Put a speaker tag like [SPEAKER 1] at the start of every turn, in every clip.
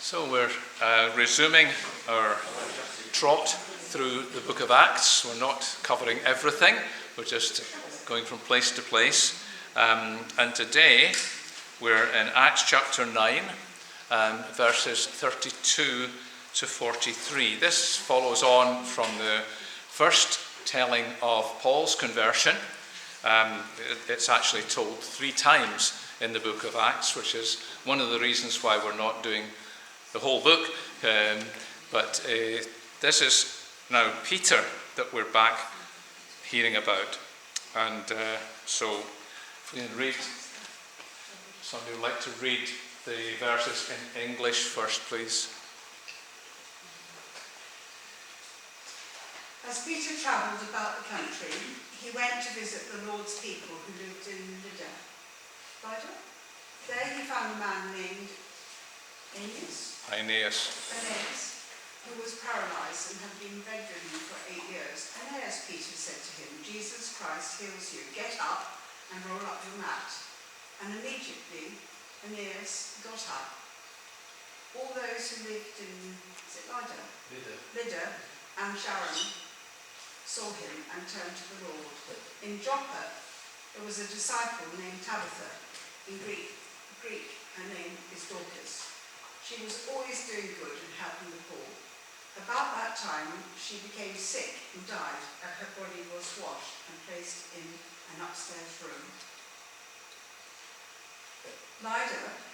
[SPEAKER 1] So we're resuming our trot through the book of Acts. We're not covering everything, we're just going from place to place. And today we're in Acts chapter 9, verses 32 to 43. This follows on from the first telling of Paul's conversion. It's actually told 3 times in the book of Acts, which is one of the reasons why we're not doing the whole book. But this is now Peter that we're back hearing about. And so if we can read, somebody would like to read the verses in English first, please.
[SPEAKER 2] As Peter travelled about the country, he went to visit the Lord's people who lived in Lydda. There he found a man named Aeneas, who was paralysed and had been bedridden for 8 years. Aeneas, Peter said to him, "Jesus Christ heals you. Get up and roll up your mat." And immediately Aeneas got up. All those who lived in Lydda and Sharon saw him and turned to the Lord. In Joppa there was a disciple named Tabitha. In Greek, her name is Dorcas. She was always doing good and helping the poor. About that time she became sick and died, and her body was washed and placed in an upstairs room.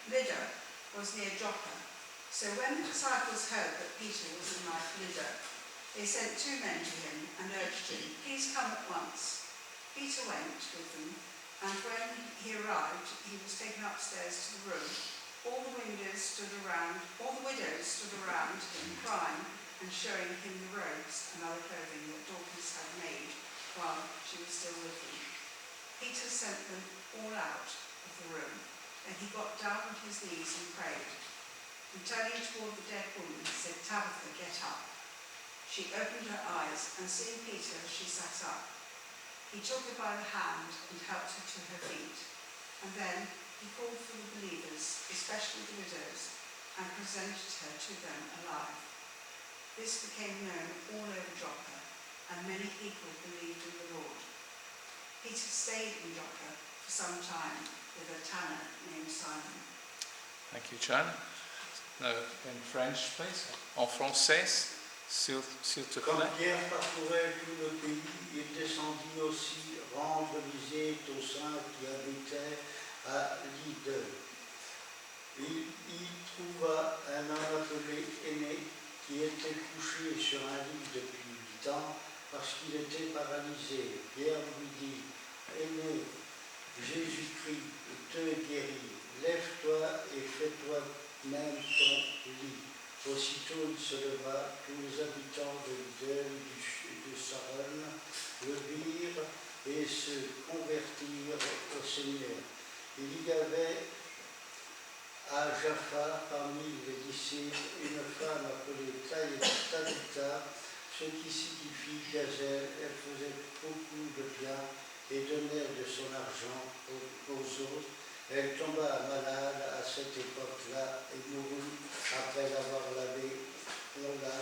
[SPEAKER 2] Lydda was near Joppa, so when the disciples heard that Peter was in Lydda, they sent 2 men to him and urged him, "Please come at once." Peter went with them, and when he arrived, he was taken upstairs to the room. All the widows stood around him, crying and showing him the robes and other clothing that Dorcas had made while she was still with them. Peter sent them all out of the room, and he got down on his knees and prayed. And turning toward the dead woman, he said, "Tabitha, get up." She opened her eyes, and seeing Peter, she sat up. He took her by the hand and helped her to her feet. And then he called for the believers, especially the widows, and presented her to them alive. This became known all over Joppa, and many people believed in the Lord. Peter stayed in Joppa for some time with a tanner named Simon.
[SPEAKER 1] Thank you, John. Now in French, please. En français, s'il te
[SPEAKER 3] Quand
[SPEAKER 1] plaît.
[SPEAKER 3] Pierre parcourait tout le pays, il descendit aussi rendre visite aux saints qui habitaient à Lydde. Il y trouva un homme appelé Aîné qui était couché sur un lit depuis 8 ans parce qu'il était paralysé. Pierre lui dit, Aîné, Jésus-Christ te guérit. Lève-toi et fais-toi même ton lit. Aussitôt il se leva, tous les habitants de Lydde et de Sharon le virent et se convertirent au Seigneur. Il y avait à Jaffa, parmi les disciples, une femme appelée Tabitha, ce qui signifie gazelle. Elle faisait beaucoup de bien et donnait de son argent aux autres. Elle tomba malade à cette époque-là et mourut après l'avoir lavée. On la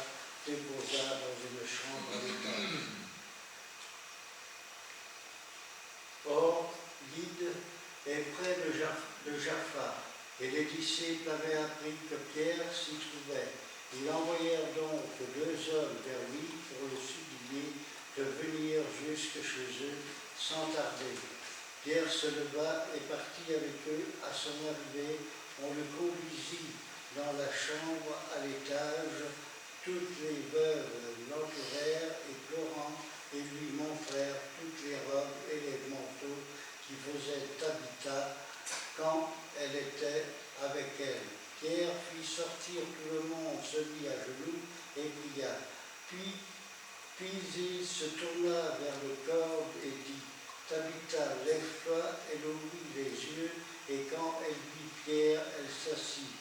[SPEAKER 3] déposa dans une chambre à l'étage. Or, Lydde est près de Jaffa, et les disciples avaient appris que Pierre s'y trouvait. Ils envoyèrent donc 2 hommes vers lui pour le supplier de venir jusque chez eux sans tarder. Pierre se leva et partit avec eux. À son arrivée, on le conduisit dans la chambre à l'étage. Toutes les veuves l'entourèrent et pleurant, et lui montrèrent toutes les robes et les manteaux qui faisaient Tabitha quand elle était avec elle. Pierre fit sortir tout le monde, se mit à genoux et pria. Puis il se tourna vers le corps et dit, Tabitha, lève-toi. Elle ouvrit les yeux, et quand elle vit Pierre, elle s'assit.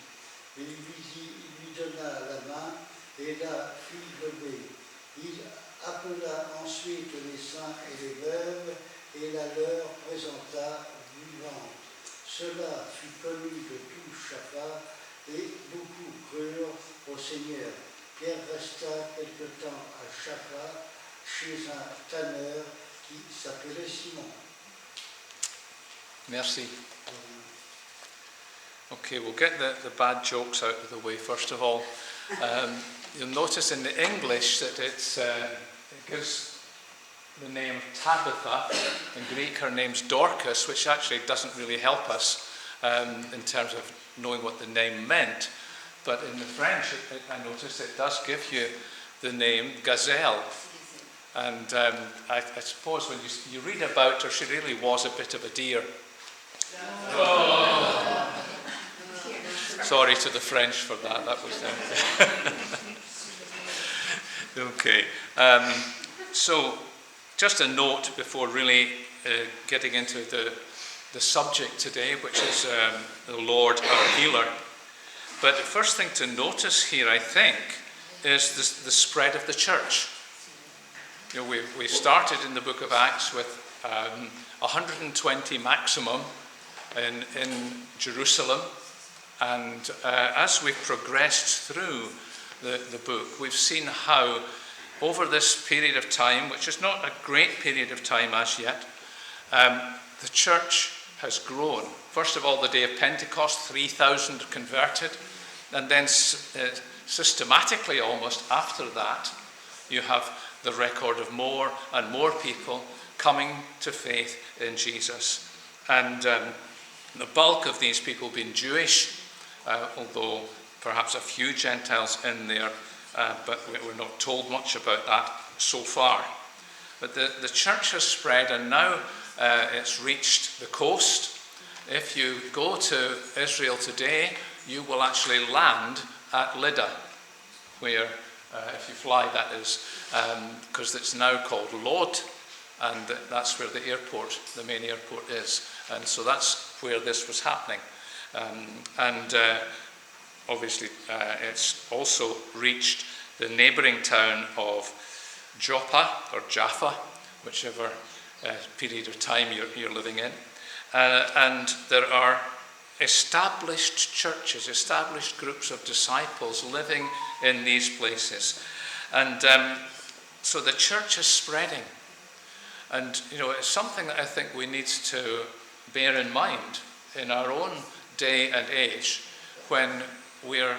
[SPEAKER 3] Il lui donna la main et la fit lever. Il appela ensuite les saints et les veuves et la leur présenta vivante. Cela fut connu de tout Jaffa, et beaucoup crurent au Seigneur. Pierre resta quelque temps à Jaffa chez un tanneur qui s'appelait Simon.
[SPEAKER 1] Merci. Okay, we'll get the bad jokes out of the way first of all. You'll notice in the English that it gives the name Tabitha. In Greek, her name's Dorcas, which actually doesn't really help us in terms of knowing what the name meant. But in the French, I noticed it does give you the name Gazelle. And I suppose when you read about her, she really was a bit of a deer. Oh. Sorry to the French for that. That was okay. So, just a note before really getting into the subject today, which is the Lord our healer. But the first thing to notice here, I think, is the spread of the church. You know, we started in the book of Acts with 120 maximum in Jerusalem. And as we've progressed through the book, we've seen how over this period of time, which is not a great period of time as yet, the church has grown. First of all, the day of Pentecost, 3,000 converted. And then systematically almost after that, you have the record of more and more people coming to faith in Jesus. And the bulk of these people being Jewish, although perhaps a few Gentiles in there, but we're not told much about that so far. But the church has spread, and now it's reached the coast. If you go to Israel today, you will actually land at Lydda, where, if you fly, that is, because it's now called Lod, and that's where the airport, the main airport is. And so that's where this was happening. Obviously, it's also reached the neighbouring town of Joppa, or Jaffa, whichever period of time you're living in. And there are established churches, established groups of disciples living in these places. And so the church is spreading. And, you know, it's something that I think we need to bear in mind in our own day and age when we're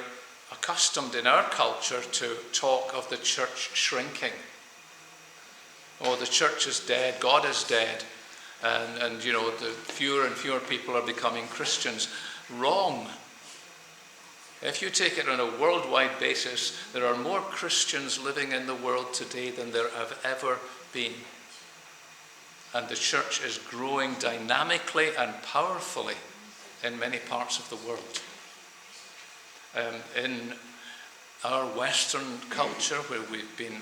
[SPEAKER 1] accustomed in our culture to talk of the church shrinking. Oh, the church is dead, God is dead. And you know, the fewer and fewer people are becoming Christians. Wrong. If you take it on a worldwide basis, there are more Christians living in the world today than there have ever been. And the church is growing dynamically and powerfully in many parts of the world. In our Western culture, where we've been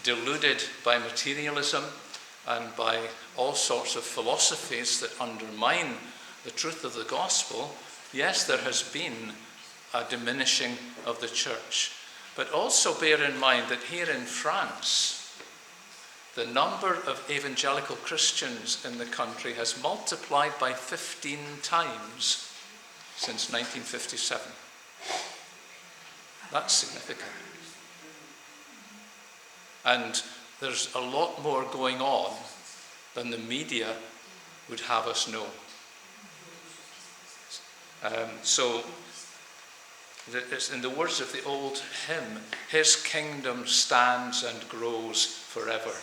[SPEAKER 1] deluded by materialism and by all sorts of philosophies that undermine the truth of the gospel, yes, there has been a diminishing of the church. But also bear in mind that here in France, the number of evangelical Christians in the country has multiplied by 15 times since 1957. That's significant. And there's a lot more going on than the media would have us know. So, it's in the words of the old hymn, his kingdom stands and grows forever.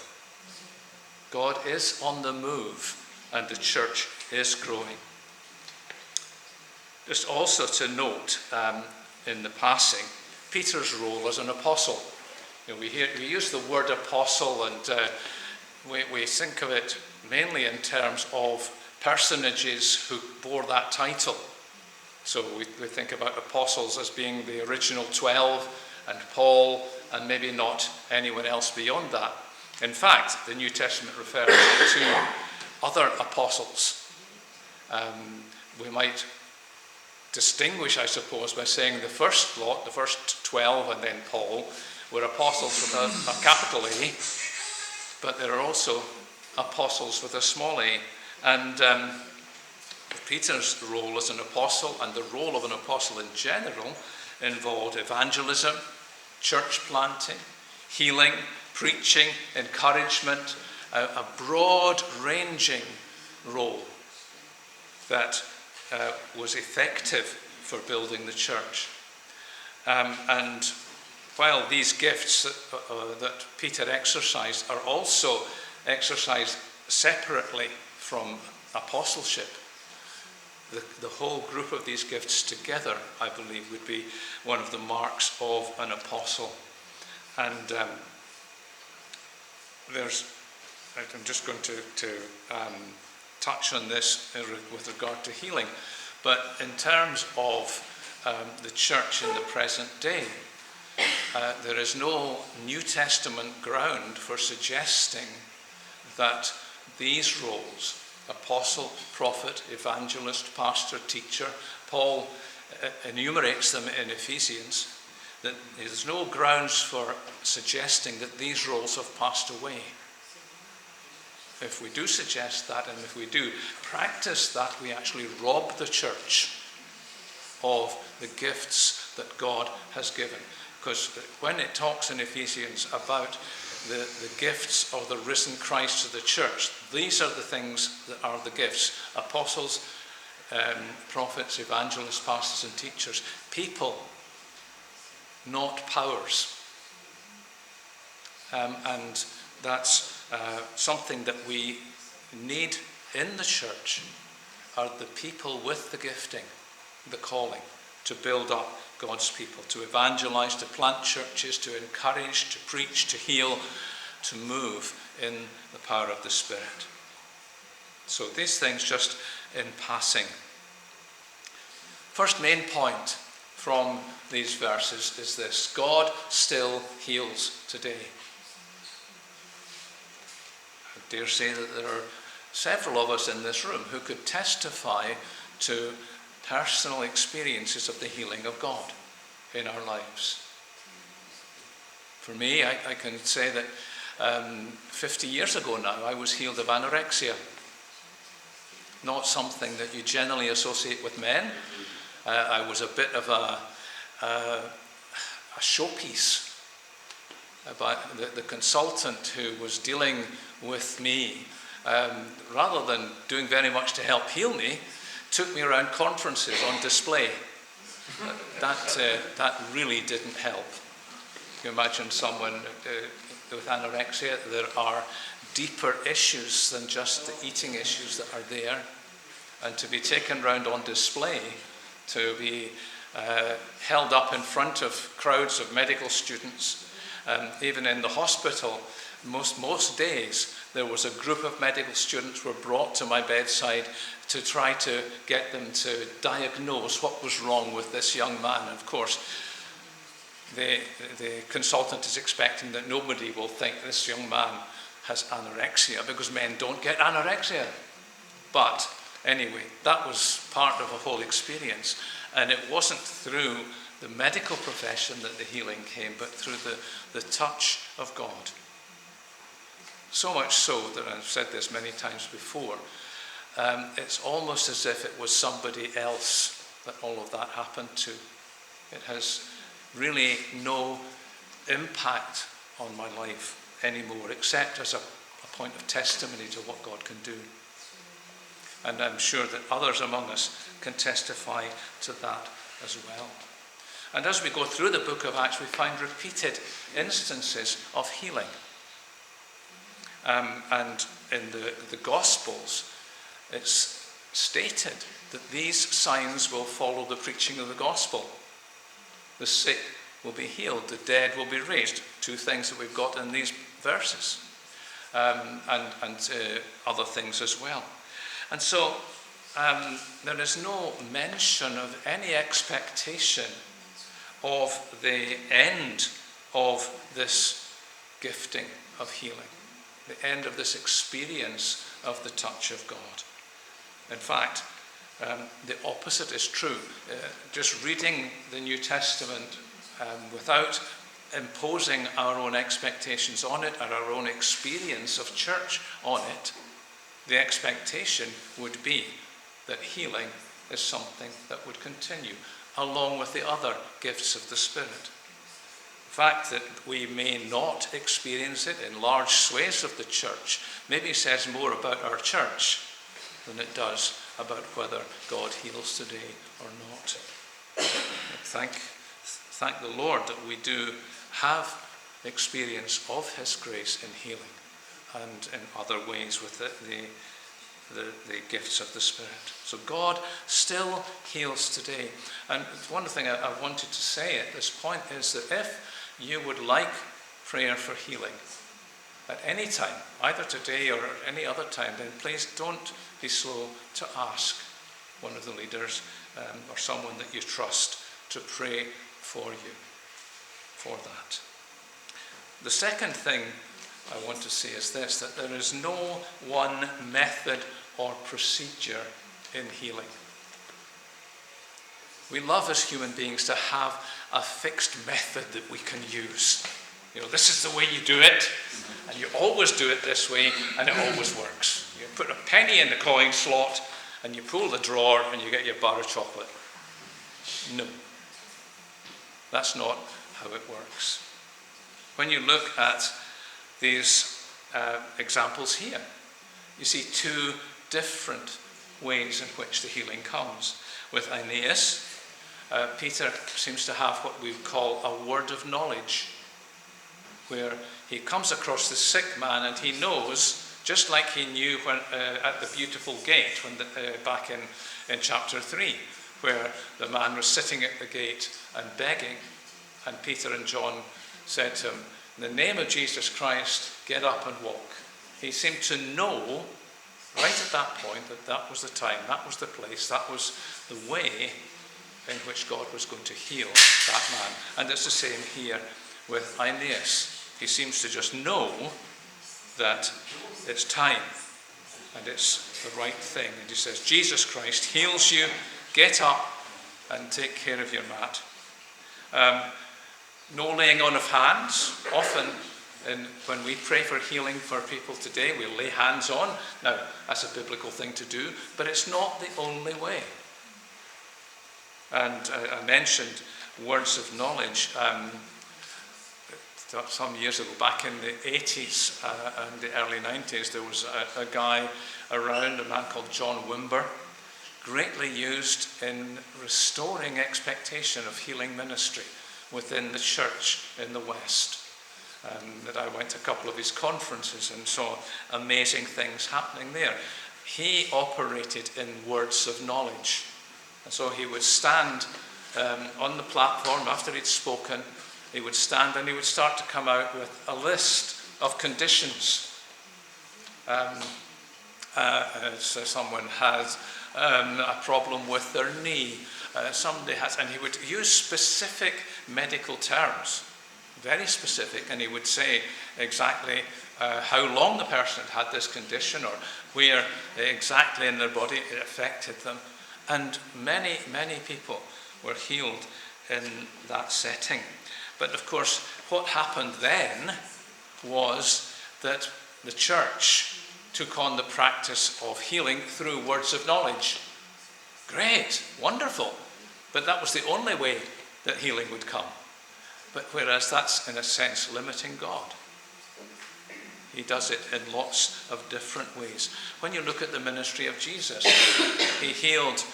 [SPEAKER 1] God is on the move and the church is growing. Just also to note in the passing, Peter's role as an apostle. You know, we use the word apostle, and we think of it mainly in terms of personages who bore that title. So we think about apostles as being the original 12, and Paul, and maybe not anyone else beyond that. In fact, the New Testament refers to other apostles. We might distinguish, I suppose, by saying the first lot, the first 12, and then Paul, were apostles with a capital A, but there are also apostles with a small a. And Peter's role as an apostle and the role of an apostle in general involved evangelism, church planting, healing, preaching, encouragement, a broad-ranging role that was effective for building the church. And while these gifts that Peter exercised are also exercised separately from apostleship, the whole group of these gifts together, I believe, would be one of the marks of an apostle. And I'm just going to touch on this with regard to healing. But in terms of the church in the present day, there is no New Testament ground for suggesting that these roles, apostle, prophet, evangelist, pastor, teacher, Paul enumerates them in Ephesians, that there's no grounds for suggesting that these roles have passed away. If we do suggest that, and if we do practice that, we actually rob the church of the gifts that God has given. Because when it talks in Ephesians about the gifts of the risen Christ to the church, these are the things that are the gifts. Apostles, prophets, evangelists, pastors and teachers. People, not powers. And that's something that we need in the church, are the people with the gifting, the calling, to build up God's people, to evangelize, to plant churches, to encourage, to preach, to heal, to move in the power of the Spirit. So these things just in passing. First main point from these verses is this: God still heals today. I dare say that there are several of us in this room who could testify to personal experiences of the healing of God in our lives. For me, I can say that 50 years ago now, I was healed of anorexia. Not something that you generally associate with men. I was a bit of a showpiece. About the consultant who was dealing with me, rather than doing very much to help heal me, took me around conferences on display. That really didn't help. You imagine someone with anorexia, there are deeper issues than just the eating issues that are there. And to be taken around on display, to be held up in front of crowds of medical students, even in the hospital, most days there was a group of medical students were brought to my bedside to try to get them to diagnose what was wrong with this young man. And of course, the consultant is expecting that nobody will think this young man has anorexia, because men don't get anorexia. But anyway, that was part of a whole experience. And it wasn't through the medical profession that the healing came, but through the touch of God. So much so that I've said this many times before, it's almost as if it was somebody else that all of that happened to. It has really no impact on my life anymore, except as a point of testimony to what God can do. And I'm sure that others among us can testify to that as well. And as we go through the book of Acts, we find repeated instances of healing. And in the Gospels, it's stated that these signs will follow the preaching of the gospel. The sick will be healed, the dead will be raised. Two things that we've got in these verses. And other things as well. And so there is no mention of any expectation of the end of this gifting of healing, the end of this experience of the touch of God. In fact, the opposite is true. Just reading the New Testament without imposing our own expectations on it and our own experience of church on it, the expectation would be that healing is something that would continue, along with the other gifts of the Spirit. The fact that we may not experience it in large swathes of the church maybe says more about our church than it does about whether God heals today or not. Thank the Lord that we do have experience of his grace in healing and in other ways with the gifts of the Spirit. So God still heals today. And one thing I wanted to say at this point is that if you would like prayer for healing at any time, either today or at any other time, then please don't be slow to ask one of the leaders or someone that you trust to pray for you for that. The second thing I want to say is this, that there is no one method or procedure in healing. We love as human beings to have a fixed method that we can use. This is the way you do it, and you always do it this way, and it always works. You put a penny in the coin slot, and you pull the drawer, and you get your bar of chocolate. No. That's not how it works. When you look at these examples here, you see two different ways in which the healing comes. With Aeneas, Peter seems to have what we call a word of knowledge, where he comes across the sick man and he knows, just like he knew when at the beautiful gate back in chapter 3, where the man was sitting at the gate and begging, and Peter and John said to him, "In the name of Jesus Christ, get up and walk." He seemed to know right at that point that was the time, that was the place, that was the way in which God was going to heal that man. And it's the same here with Aeneas. He seems to just know that it's time and it's the right thing. And he says, Jesus Christ heals you, get up and take care of your mat. No laying on of hands. Often when we pray for healing for people today, we lay hands on. Now, that's a biblical thing to do, but it's not the only way. And I mentioned words of knowledge. Some years ago, back in the 80s and the early 90s, there was a guy around, a man called John Wimber, greatly used in restoring expectation of healing ministry within the church in the West. That I went to a couple of his conferences and saw amazing things happening there. He operated in words of knowledge. And so he would stand on the platform after he'd spoken. He would stand and he would start to come out with a list of conditions. So someone has a problem with their knee. Somebody has, and he would use specific medical terms, very specific, and he would say exactly how long the person had this condition or where exactly in their body it affected them. And many, many people were healed in that setting. But of course, what happened then was that the church took on the practice of healing through words of knowledge. Great, wonderful. But that was the only way that healing would come. But whereas that's, in a sense, limiting God. He does it in lots of different ways. When you look at the ministry of Jesus, he healed,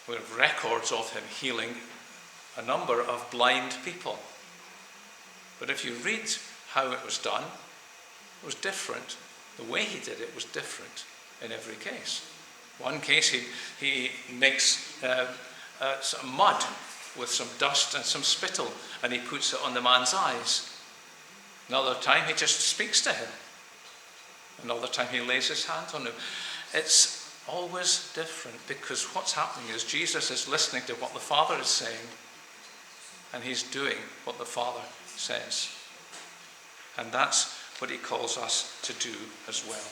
[SPEAKER 1] we have records of him healing a number of blind people. But if you read how it was done, it was different. The way he did it was different in every case. One case he makes some mud with some dust and some spittle, and he puts it on the man's eyes. Another time he just speaks to him. Another time he lays his hands on him. It's always different, because what's happening is Jesus is listening to what the Father is saying, and he's doing what the Father says. And that's what he calls us to do as well.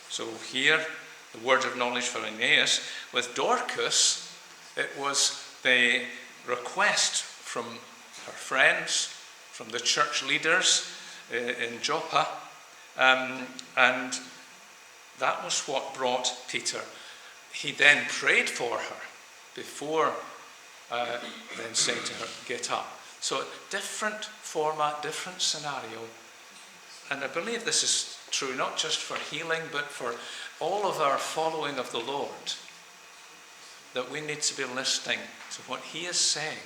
[SPEAKER 1] So here, the word of knowledge for Aeneas. With Dorcas, it was the request from her friends, from the church leaders in Joppa, and that was what brought Peter. He then prayed for her before then saying to her, get up. So different format, different scenario. And I believe this is true not just for healing, but for all of our following of the Lord. That we need to be listening to what he is saying,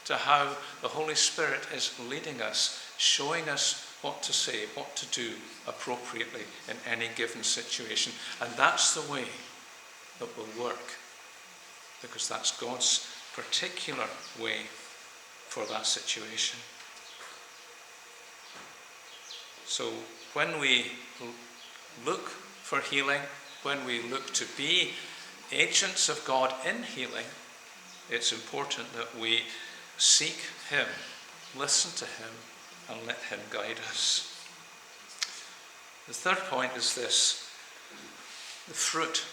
[SPEAKER 1] to how the Holy Spirit is leading us, showing us what to say, what to do appropriately in any given situation. And that's the way that will work, because that's God's particular way for that situation. So when we look for healing, when we look to be agents of God in healing, it's important that we seek him, listen to him, and let him guide us. The third point is this: the fruit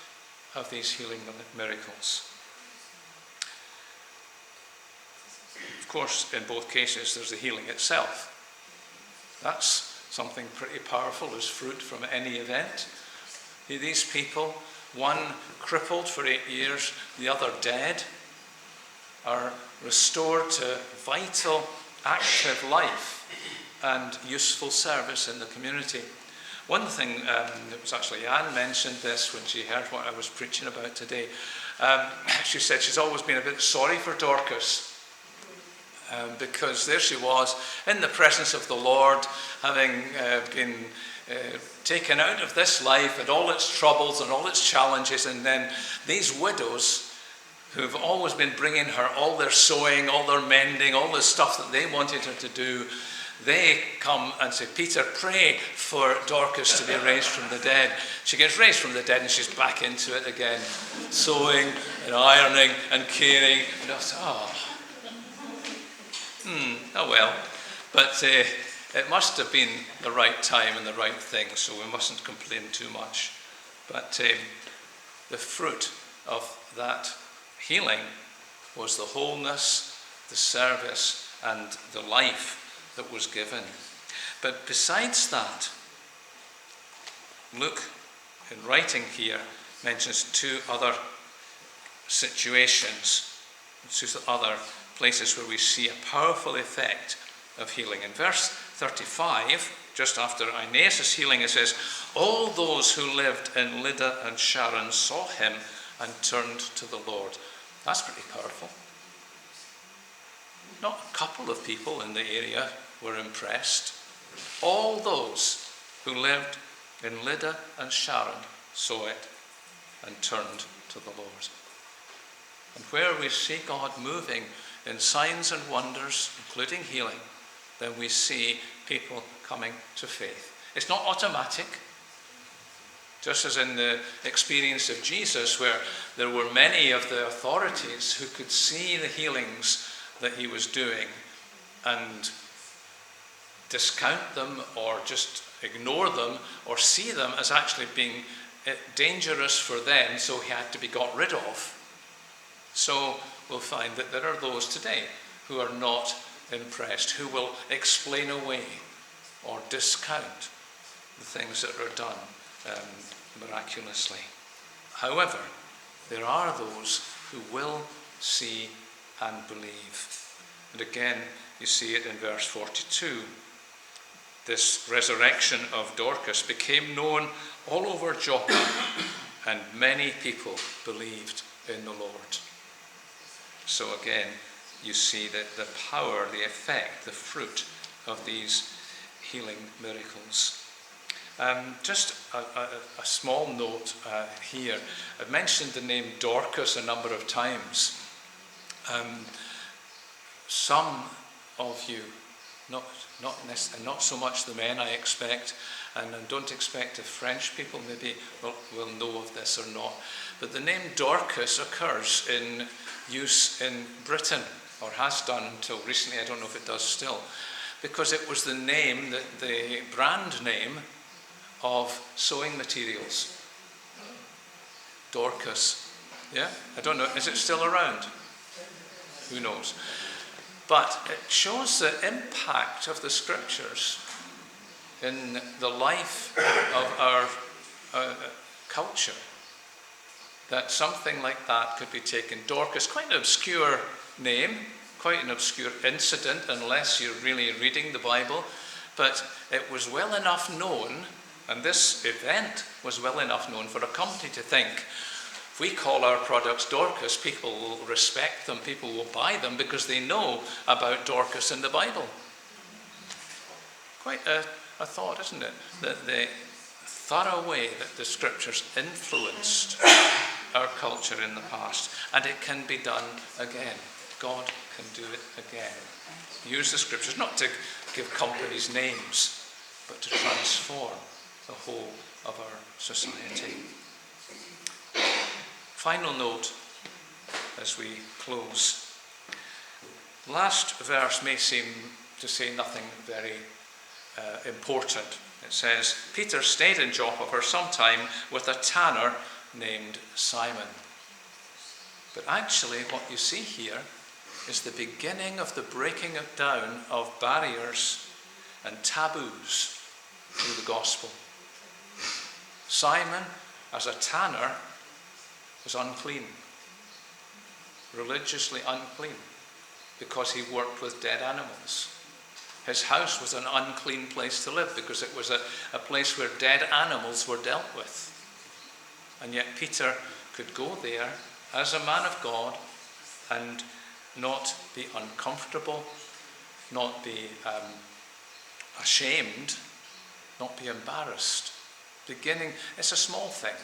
[SPEAKER 1] of these healing miracles. Of course, in both cases, there's the healing itself. That's something pretty powerful as fruit from any event. These people, one crippled for 8 years, the other dead, are restored to vital, active life and useful service in the community. One thing, it was actually Anne mentioned this when she heard what I was preaching about today. She said she's always been a bit sorry for Dorcas, because there she was in the presence of the Lord, having been taken out of this life and all its troubles and all its challenges, and then these widows who've always been bringing her all their sewing, all their mending, all the stuff that they wanted her to do, they come and say, Peter, pray for Dorcas to be raised from the dead. She gets raised from the dead and she's back into it again, sewing and ironing and caring. And I thought, oh well. But it must have been the right time and the right thing, so we mustn't complain too much. But the fruit of that healing was the wholeness, the service, and the life that was given. But besides that, Luke, in writing here, mentions two other situations, two other places where we see a powerful effect of healing. In verse 35, just after Aeneas' healing, it says, all those who lived in Lydda and Sharon saw him and turned to the Lord. That's pretty powerful. Not a couple of people in the area were impressed. All those who lived in Lydda and Sharon saw it and turned to the Lord. And where we see God moving in signs and wonders, including healing, then we see people coming to faith. It's not automatic. Just as in the experience of Jesus, where there were many of the authorities who could see the healings that he was doing and discount them or just ignore them or see them as actually being dangerous for them, so he had to be got rid of. So we'll find that there are those today who are not impressed, who will explain away or discount the things that are done miraculously. However, there are those who will see and believe. And again, you see it in verse 42. This resurrection of Dorcas became known all over Joppa, and many people believed in the Lord. So again, you see that the power, the effect, the fruit of these healing miracles. Just a small note here. I've mentioned the name Dorcas a number of times. Some of you, not so much the men, I expect, and I don't expect if French people maybe will know of this or not, but the name Dorcas occurs in use in Britain, or has done until recently. I don't know if it does still, because it was the name, the brand name of sewing materials. Dorcas. Yeah? I don't know. Is it still around? Who knows? But it shows the impact of the scriptures in the life of our culture that something like that could be taken. Dorcas, quite an obscure name, quite an obscure incident, unless you're really reading the Bible, but it was well enough known, and this event was well enough known for a company to think, if we call our products Dorcas, people will respect them, people will buy them because they know about Dorcas in the Bible. Quite a thought, isn't it? That the thorough way that the scriptures influenced our culture in the past. And it can be done again. God can do it again. Use the scriptures not to give companies names, but to transform the whole of our society. Final note as we close. Last verse may seem to say nothing very important. It says, Peter stayed in Joppa for some time with a tanner named Simon. But actually what you see here is the beginning of the breaking down of barriers and taboos through the gospel. Simon, as a tanner, was unclean, religiously unclean, because he worked with dead animals. His house was an unclean place to live because it was a place where dead animals were dealt with. And yet Peter could go there as a man of God and not be uncomfortable, not be ashamed, not be embarrassed. It's a small thing.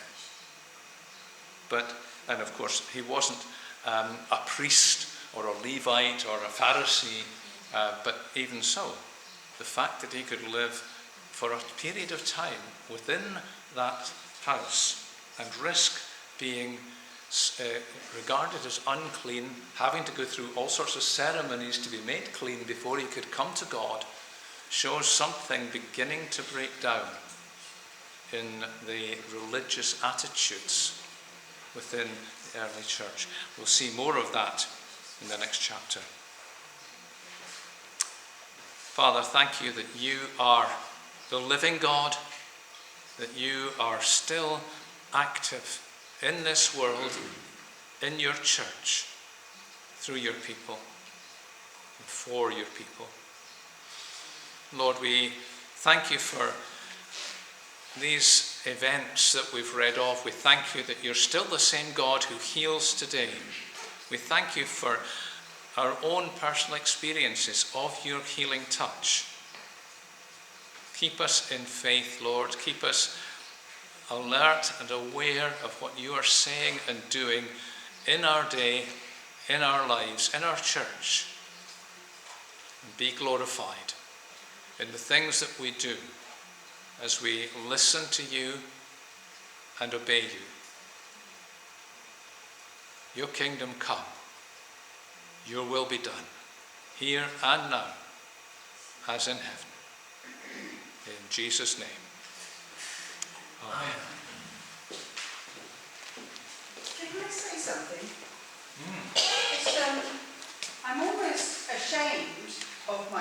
[SPEAKER 1] And of course, he wasn't a priest or a Levite or a Pharisee, but even so, the fact that he could live for a period of time within that house and risk being regarded as unclean, having to go through all sorts of ceremonies to be made clean before he could come to God, shows something beginning to break down in the religious attitudes within the early church. We'll see more of that in the next chapter. Father, thank you that you are the living God, that you are still active in this world, in your church, through your people, and for your people. Lord, we thank you for these events that we've read of. We thank you that you're still the same God who heals today. We thank you for our own personal experiences of your healing touch. Keep us in faith, Lord. Keep us alert and aware of what you are saying and doing in our day, in our lives, in our church. And be glorified in the things that we do as we listen to you and obey you. Your kingdom come. Your will be done, here and now, as in heaven. In Jesus' name. Amen.
[SPEAKER 2] Can I say something? I'm almost ashamed of my